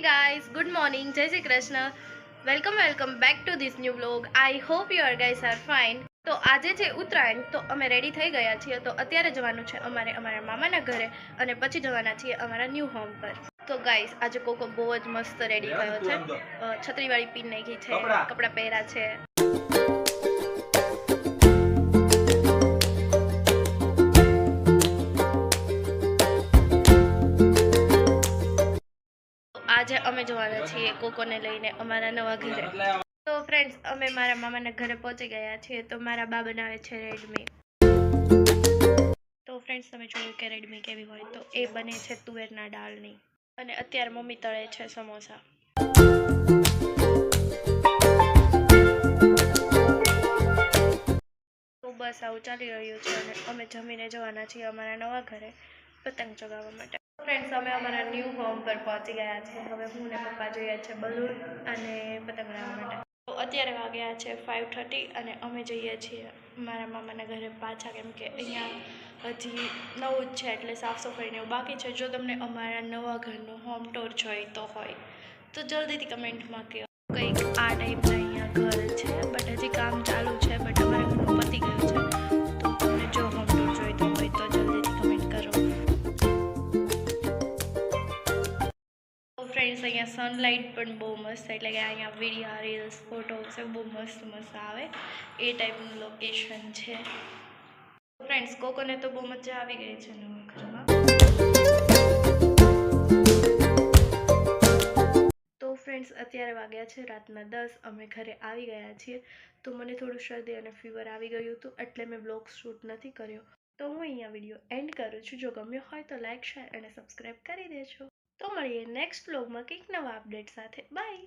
guys, good morning, જય Shri Krishna. Welcome back to this new vlog. I hope you guys are fine. તો આજે છે ઉત્તરાયણ, તો અમે રેડી થઈ ગયા છીએ. તો અત્યારે જવાનું છે અમારે અમારા મામાના ઘરે અને પછી જવાના છીએ અમારા ન્યૂ હોમ પર. તો ગાઈસ આજે કોકો બહુ જ મસ્ત રેડી થયો છે. છત્રીવાળી પીન નાખી છે, કપડાં પહેર્યા છે. આજે અમે જવાના છીએ કોકોને લઈને અમારા નવા ઘરે. તો ફ્રેન્ડ્સ, અમે મારા મામાના ઘરે પહોંચી ગયા છીએ. તો મારા બા બનાવે છે રેડમી. તો ફ્રેન્ડ્સ, તમે જોયું કે રેડમી કેવી હોય, તો એ બને છે તુવેરના દાળની. અને અત્યારે મમ્મી તળે છે સમોસા. તો બસ આવું ચાલી રહ્યું છે અને અમે જમીને જવાના છીએ અમારા નવા ઘરે પતંગ ચગાવવા માટે. ફ્રેન્ડ્સ, અમે અમારા ન્યૂ હોમ પર પહોંચી ગયા છે. હવે હું ને પપ્પા જોઈએ છે બલૂન અને પતંગ ઉડાવવા માટે. તો અત્યારે વાગ્યા છે 5:30 અને અમે જઈએ છીએ મારા મામાના ઘરે પાછા, કેમ કે અહીંયા હજી નવું જ છે એટલે સાફ સફાઈને એવું બાકી છે. જો તમને અમારા નવા ઘરનું હોમ ટૂર જોઈતો હોય તો જલ્દીથી કમેન્ટમાં કહો. કંઈક આ ટાઈપના અહીંયા ઘર છે, બટ હજી કામ ચાલુ છે, બટ અમારા ઘરનું પતી ગયું છે. તો તમને જો હોમ ટૂર જોઈતો હોય તો જલ્દીથી કમેન્ટ કરો. ફ્રેન્ડ્સ, અહીંયા સનલાઇટ પણ બહુ મસ્ત, એટલે કે અહીંયા વિડીયો રીલ્સ ફોટોસ બહુ મસ્ત મસ્ત આવે એ ટાઈપનું લોકેશન છે. ફ્રેન્ડ્સ, કોકોને તો બહુ મજા આવી ગઈ છે નવા ઘરમાં. તો ફ્રેન્ડ્સ, અત્યારે વાગ્યા છે રાતના 10. અમે ઘરે આવી ગયા છીએ. તો મને થોડું શરદી અને ફીવર આવી ગયું હતું એટલે મેં બ્લોગ શૂટ નથી કર્યો. તો હું અહીંયા વિડીયો એન્ડ કરું છું. જો ગમ્યો હોય તો લાઇક, શેર અને સબસ્ક્રાઈબ કરી દેજો. તો મળીએ નેક્સ્ટ વ્લોગમાં કંઈક નવા અપડેટ સાથે. બાય.